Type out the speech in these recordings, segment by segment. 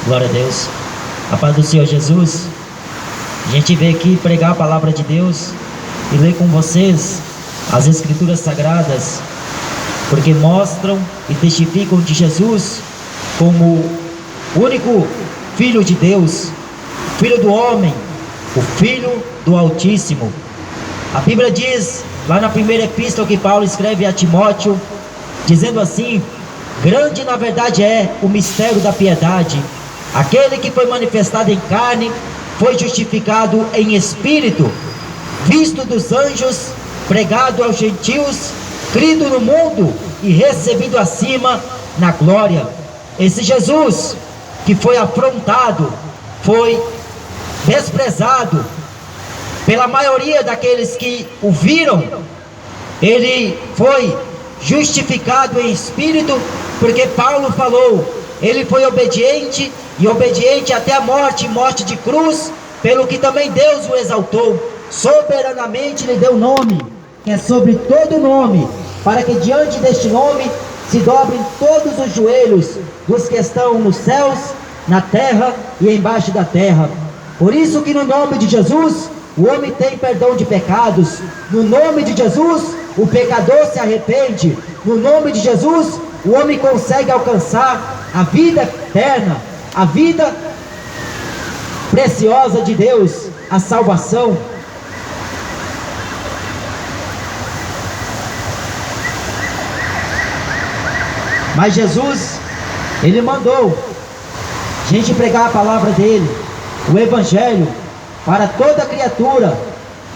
Glória a Deus. A paz do Senhor Jesus. A gente veio aqui pregar a palavra de Deus e ler com vocês as Escrituras Sagradas, porque mostram e testificam de Jesus como o único Filho de Deus, Filho do homem, o Filho do Altíssimo. A Bíblia diz, lá na primeira epístola que Paulo escreve a Timóteo, dizendo assim: grande na verdade é o mistério da piedade. Aquele que foi manifestado em carne, foi justificado em espírito, visto dos anjos, pregado aos gentios, crido no mundo e recebido acima na glória. Esse Jesus que foi afrontado, foi desprezado pela maioria daqueles que o viram, ele foi justificado em espírito, porque Paulo falou, ele foi obediente, e obediente até a morte, morte de cruz, pelo que também Deus o exaltou, soberanamente lhe deu nome, que é sobre todo nome, para que diante deste nome se dobrem todos os joelhos dos que estão nos céus, na terra e embaixo da terra. Por isso que no nome de Jesus, o homem tem perdão de pecados. No nome de Jesus, o pecador se arrepende. No nome de Jesus, o homem consegue alcançar a vida eterna, a vida preciosa de Deus, a salvação. Mas Jesus, ele mandou a gente pregar a palavra dele, o evangelho, para toda criatura,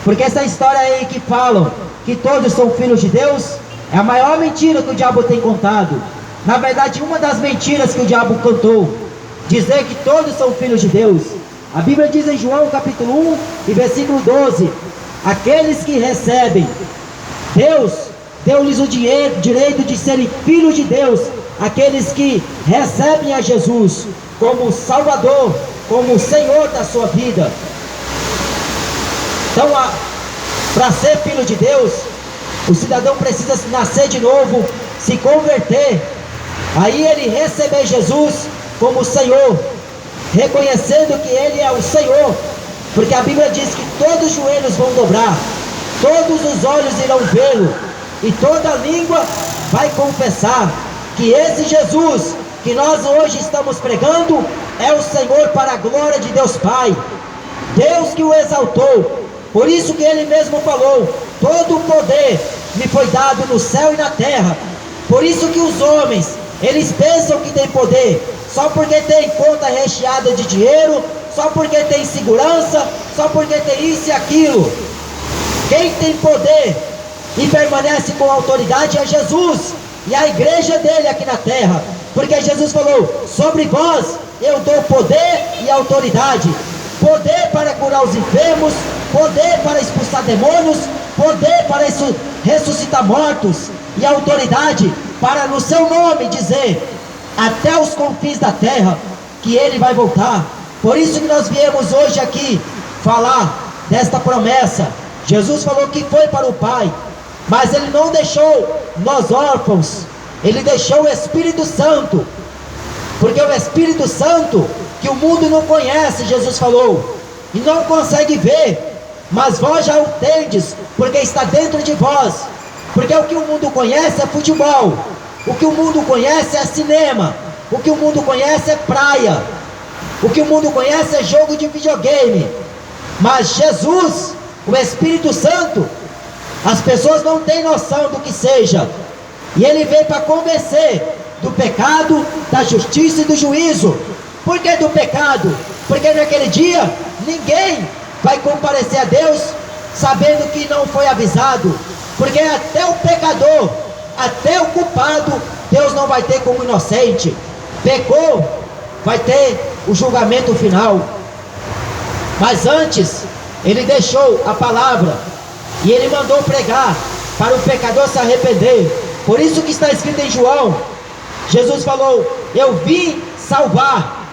porque essa história aí que falam que todos são filhos de Deus, é a maior mentira que o diabo tem contado. Na verdade, uma das mentiras que o diabo cantou, dizer que todos são filhos de Deus. A Bíblia diz em João capítulo 1 e versículo 12, aqueles que recebem, Deus deu-lhes o direito de serem filhos de Deus, aqueles que recebem a Jesus como Salvador, como Senhor da sua vida. Então, para ser filho de Deus, o cidadão precisa nascer de novo, se converter, aí ele receber Jesus como Senhor, reconhecendo que Ele é o Senhor, porque a Bíblia diz que todos os joelhos vão dobrar, todos os olhos irão vê-lo, e toda língua vai confessar que esse Jesus que nós hoje estamos pregando é o Senhor, para a glória de Deus Pai, Deus que o exaltou. Por isso que Ele mesmo falou, todo o poder me foi dado no céu e na terra. Por isso que os homens, eles pensam que tem poder, só porque tem conta recheada de dinheiro, só porque tem segurança, só porque tem isso e aquilo. Quem tem poder e permanece com autoridade é Jesus, e a igreja dele aqui na terra, porque Jesus falou, sobre vós eu dou poder e autoridade, poder para curar os enfermos, poder para expulsar demônios, poder para ressuscitar mortos, e autoridade para no seu nome dizer até os confins da terra que Ele vai voltar. Por isso que nós viemos hoje aqui falar desta promessa. Jesus falou que foi para o Pai, mas Ele não deixou nós órfãos, Ele deixou o Espírito Santo, porque o Espírito Santo que o mundo não conhece, Jesus falou, e não consegue ver, mas vós já o tendes, porque está dentro de vós. Porque o que o mundo conhece é futebol, o que o mundo conhece é cinema, o que o mundo conhece é praia, o que o mundo conhece é jogo de videogame. Mas Jesus, o Espírito Santo, as pessoas não têm noção do que seja, e Ele veio para convencer do pecado, da justiça e do juízo. Por que do pecado? Porque naquele dia ninguém vai comparecer a Deus sabendo que não foi avisado, porque até o pecador, até o culpado, Deus não vai ter como inocente. Pecou, vai ter o julgamento final. Mas antes, Ele deixou a palavra, e Ele mandou pregar para o pecador se arrepender. Por isso que está escrito em João, Jesus falou, eu vim salvar,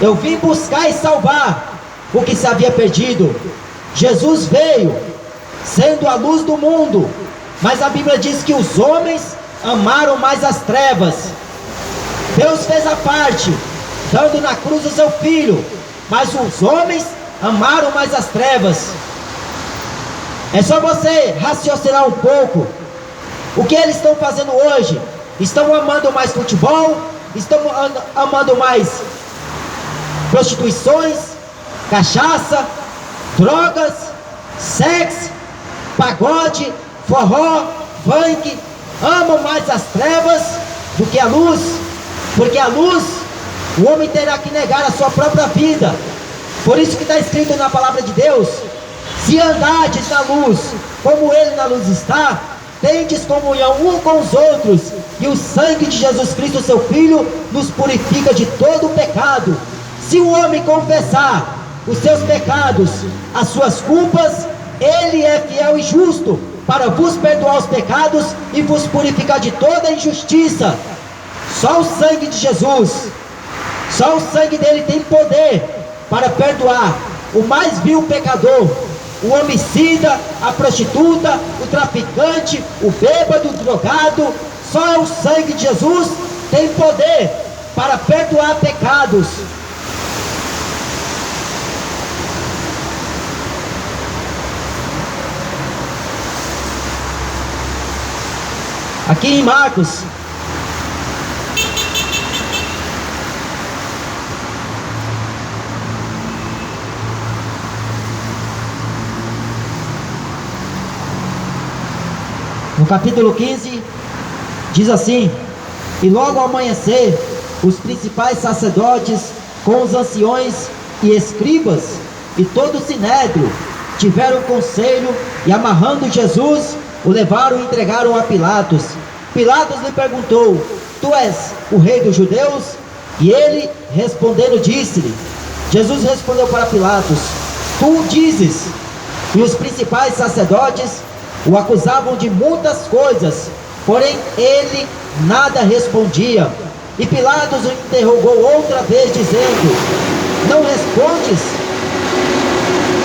eu vim buscar e salvar o que se havia perdido. Jesus veio sendo a luz do mundo, mas a Bíblia diz que os homens amaram mais as trevas. Deus fez a parte dando na cruz o seu filho, mas os homens amaram mais as trevas. É só você raciocinar um pouco. O que eles estão fazendo hoje? Estão amando mais futebol? Estão amando mais prostituições, cachaça, drogas, sexo, pagode, forró, funk? Amam mais as trevas do que a luz, porque a luz, o homem terá que negar a sua própria vida. Por isso que está escrito na palavra de Deus: se andardes na luz, como Ele na luz está, tendes comunhão um com os outros, e o sangue de Jesus Cristo, seu Filho, nos purifica de todo o pecado. Se o homem confessar os seus pecados, as suas culpas, Ele é fiel e justo para vos perdoar os pecados e vos purificar de toda injustiça. Só o sangue de Jesus, só o sangue dele tem poder para perdoar o mais vil pecador, o homicida, a prostituta, o traficante, o bêbado, o drogado. Só o sangue de Jesus tem poder para perdoar pecados. Aqui em Marcos, no capítulo 15, diz assim: e logo ao amanhecer, os principais sacerdotes, com os anciões e escribas, e todo o sinédrio, tiveram conselho, e amarrando Jesus, o levaram e entregaram a Pilatos. Pilatos lhe perguntou: tu és o rei dos judeus? E ele, respondendo, disse-lhe. Jesus respondeu para Pilatos: tu dizes. E os principais sacerdotes o acusavam de muitas coisas, porém ele nada respondia. E Pilatos o interrogou outra vez, dizendo: não respondes?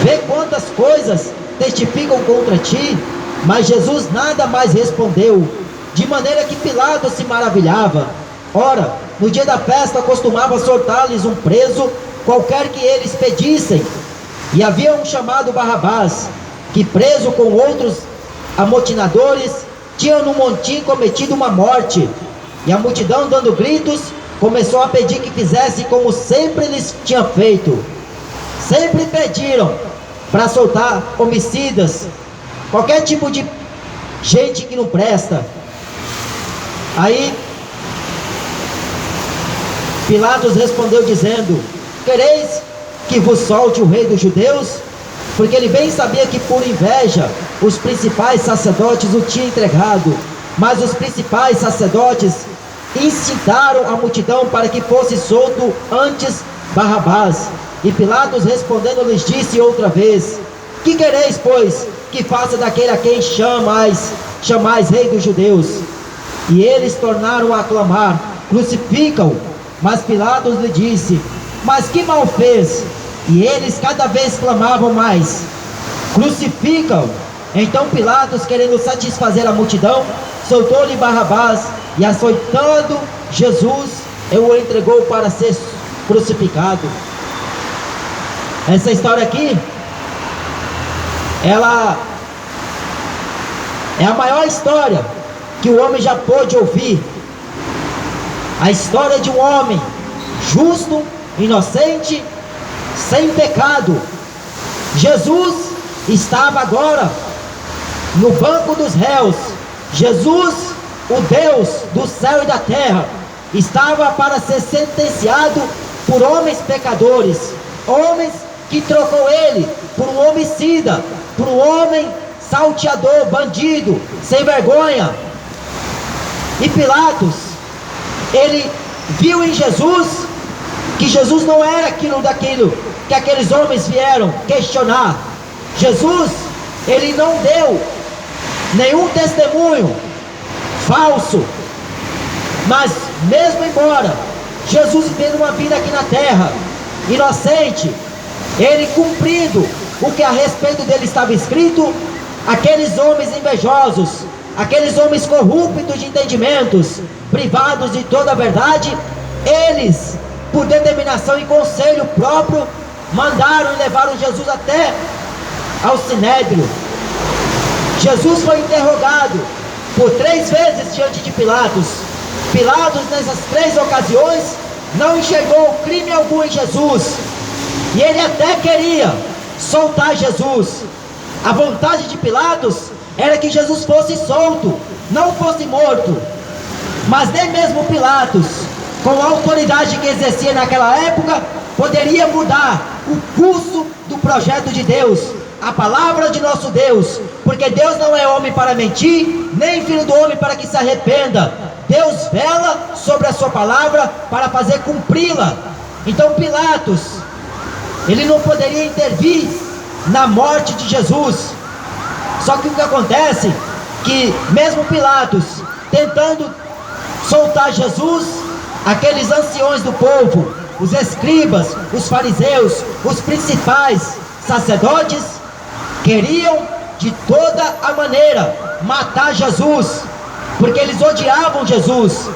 Vê quantas coisas testificam contra ti. Mas Jesus nada mais respondeu, de maneira que Pilatos se maravilhava. Ora, no dia da festa costumava soltar-lhes um preso, qualquer que eles pedissem. E havia um chamado Barrabás, que preso com outros amotinadores, tinha no montim cometido uma morte. E a multidão, dando gritos, começou a pedir que fizesse como sempre lhes tinha feito. Sempre pediram para soltar homicidas, qualquer tipo de gente que não presta. Aí Pilatos respondeu dizendo: quereis que vos solte o rei dos judeus? Porque ele bem sabia que por inveja os principais sacerdotes o tinham entregado. Mas os principais sacerdotes incitaram a multidão para que fosse solto antes Barrabás. E Pilatos respondendo lhes disse outra vez: que quereis, pois, que faça daquele a quem chamais rei dos judeus? E eles tornaram a clamar: crucificam-o. Mas Pilatos lhe disse: mas que mal fez? E eles cada vez clamavam mais: crucificam-o. Então Pilatos, querendo satisfazer a multidão, soltou-lhe Barrabás, e açoitando Jesus, o entregou para ser crucificado. Essa história aqui, ela é a maior história que o homem já pôde ouvir. A história de um homem justo, inocente, sem pecado. Jesus estava agora no banco dos réus. Jesus, o Deus do céu e da terra, estava para ser sentenciado por homens pecadores, homens que trocou ele por um homicida, por um homem salteador, bandido, sem vergonha. E Pilatos, ele viu em Jesus que Jesus não era daquilo que aqueles homens vieram questionar. Jesus, ele não deu nenhum testemunho falso, mas mesmo embora Jesus vivendo uma vida aqui na terra, inocente, ele cumprindo o que a respeito dele estava escrito, aqueles homens invejosos, aqueles homens corruptos de entendimentos, privados de toda a verdade, eles por determinação e conselho próprio, mandaram e levaram Jesus até ao Sinédrio. Jesus foi interrogado por 3 vezes diante de Pilatos. Pilatos, nessas 3 ocasiões, não enxergou crime algum em Jesus, e ele até queria soltar Jesus. A vontade de Pilatos era que Jesus fosse solto, não fosse morto. Mas nem mesmo Pilatos, com a autoridade que exercia naquela época, poderia mudar o curso do projeto de Deus, a palavra de nosso Deus, porque Deus não é homem para mentir, nem filho do homem para que se arrependa. Deus vela sobre a sua palavra para fazer cumpri-la. Então Pilatos, ele não poderia intervir na morte de Jesus. Só que o que acontece, que mesmo Pilatos tentando soltar Jesus, aqueles anciões do povo, os escribas, os fariseus, os principais sacerdotes, queriam de toda a maneira matar Jesus, porque eles odiavam Jesus.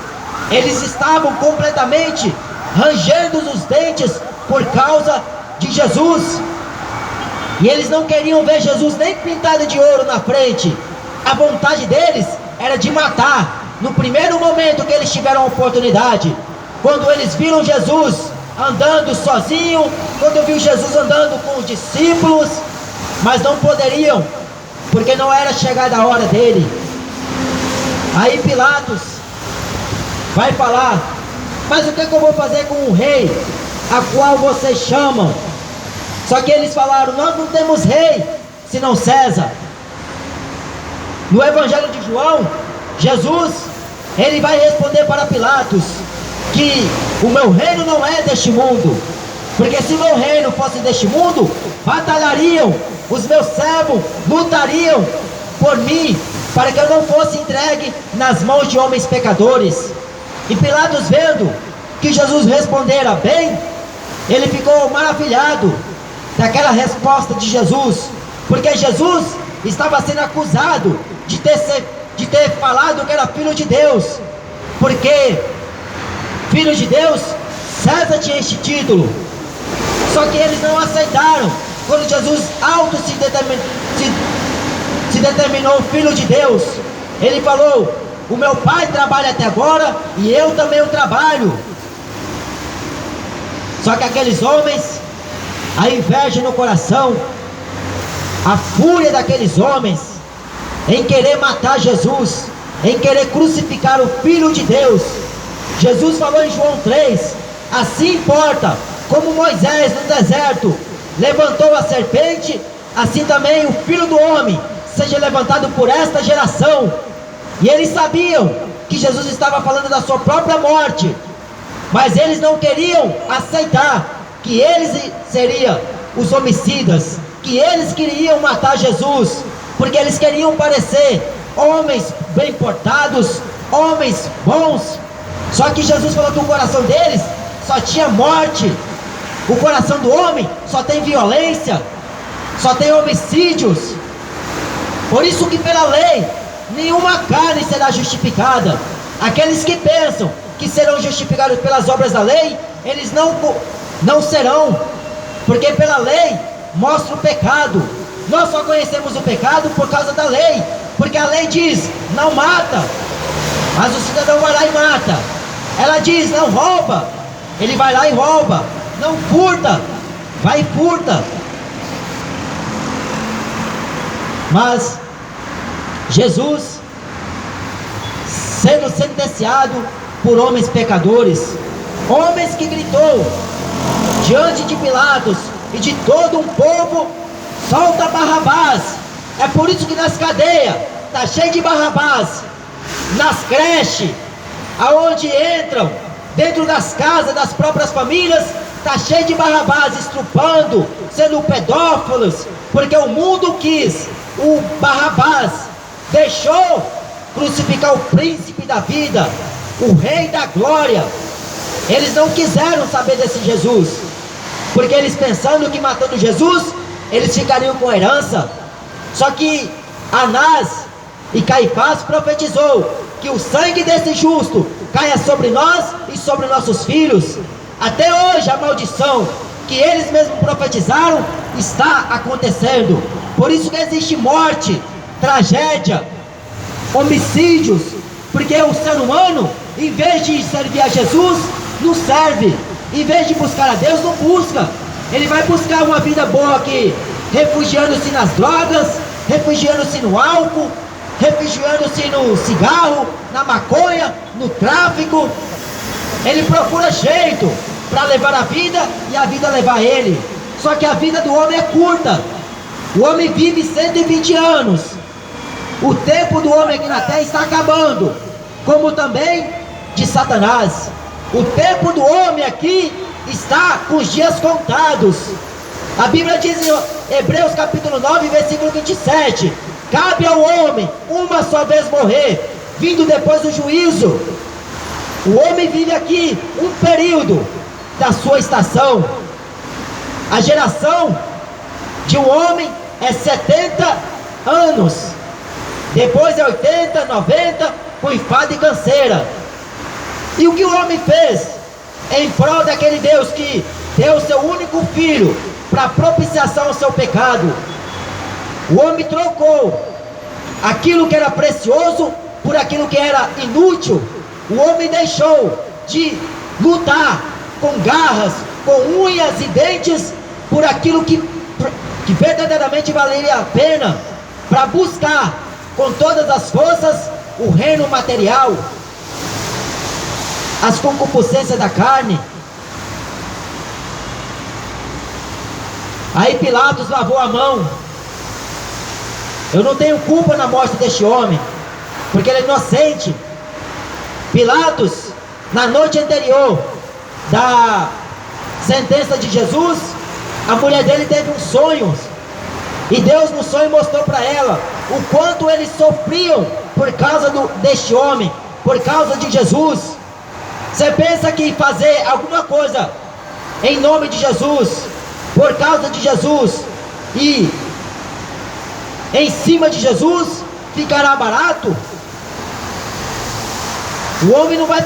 Eles estavam completamente rangendo os dentes por causa de Jesus, e eles não queriam ver Jesus nem pintado de ouro na frente. A vontade deles era de matar no primeiro momento que eles tiveram a oportunidade. Quando eles viram Jesus andando sozinho, quando viu Jesus andando com os discípulos, mas não poderiam, porque não era chegada a hora dele. Aí Pilatos vai falar: mas o que eu vou fazer com o rei a qual vocês chamam? Só que eles falaram: nós não temos rei senão César. No Evangelho de João, Jesus, ele vai responder para Pilatos que o meu reino não é deste mundo, porque se o meu reino fosse deste mundo, batalhariam, os meus servos lutariam por mim, para que eu não fosse entregue nas mãos de homens pecadores. E Pilatos, vendo que Jesus respondera bem, ele ficou maravilhado daquela resposta de Jesus, porque Jesus estava sendo acusado de ter falado que era filho de Deus, porque filho de Deus, César tinha este título. Só que eles não aceitaram. Quando Jesus se determinou filho de Deus, ele falou: o meu pai trabalha até agora e eu também o trabalho. Só que aqueles homens, a inveja no coração, a fúria daqueles homens em querer matar Jesus, em querer crucificar o Filho de Deus. Jesus falou em João 3: assim importa como Moisés no deserto levantou a serpente, assim também o Filho do Homem seja levantado por esta geração. E eles sabiam que Jesus estava falando da sua própria morte, mas eles não queriam aceitar que eles seriam os homicidas, que eles queriam matar Jesus, porque eles queriam parecer homens bem portados, homens bons. Só que Jesus falou que o coração deles só tinha morte. O coração do homem só tem violência, só tem homicídios. Por isso que pela lei nenhuma carne será justificada. Aqueles que pensam que serão justificados pelas obras da lei, eles não serão, porque pela lei mostra o pecado. Nós só conhecemos o pecado por causa da lei, porque a lei diz: não mata, mas o cidadão vai lá e mata. Ela diz: não rouba, ele vai lá e rouba. Não furta, vai e furta. Mas Jesus, sendo sentenciado por homens pecadores, homens que gritou diante de Pilatos e de todo um povo: solta Barrabás. É por isso que nas cadeias está cheio de Barrabás, nas creches, aonde entram, dentro das casas das próprias famílias, está cheio de Barrabás estrupando, sendo pedófilos, porque o mundo quis o Barrabás, deixou crucificar o príncipe da vida, o rei da glória. Eles não quiseram saber desse Jesus, porque eles pensando que matando Jesus, eles ficariam com herança. Só que Anás e Caifás profetizou que o sangue desse justo caia sobre nós e sobre nossos filhos. Até hoje a maldição que eles mesmos profetizaram está acontecendo. Por isso que existe morte, tragédia, homicídios, porque o ser humano, em vez de servir a Jesus, não serve. Em vez de buscar a Deus, não busca. Ele vai buscar uma vida boa aqui, refugiando-se nas drogas, refugiando-se no álcool, refugiando-se no cigarro, na maconha, no tráfico. Ele procura jeito para levar a vida e a vida levar ele. Só que a vida do homem é curta. O homem vive 120 anos. O tempo do homem aqui na terra está acabando, como também de Satanás. O tempo do homem aqui está com os dias contados. A Bíblia diz em Hebreus capítulo 9, versículo 27: cabe ao homem uma só vez morrer, vindo depois do juízo. O homem vive aqui um período da sua estação. A geração de um homem é 70 anos. Depois é 80, 90, com enfado e canseira. E o que o homem fez em prol daquele Deus que deu o seu único filho para propiciação ao seu pecado? O homem trocou aquilo que era precioso por aquilo que era inútil. O homem deixou de lutar com garras, com unhas e dentes por aquilo que verdadeiramente valeria a pena, para buscar com todas as forças o reino material, as concupiscências da carne. Aí Pilatos lavou a mão. Eu não tenho culpa na morte deste homem, porque ele é inocente. Pilatos, na noite anterior da sentença de Jesus, a mulher dele teve um sonho, e Deus no sonho mostrou para ela o quanto eles sofriam por causa deste homem, por causa de Jesus. Você pensa que fazer alguma coisa em nome de Jesus, por causa de Jesus e em cima de Jesus, ficará barato? O homem não vai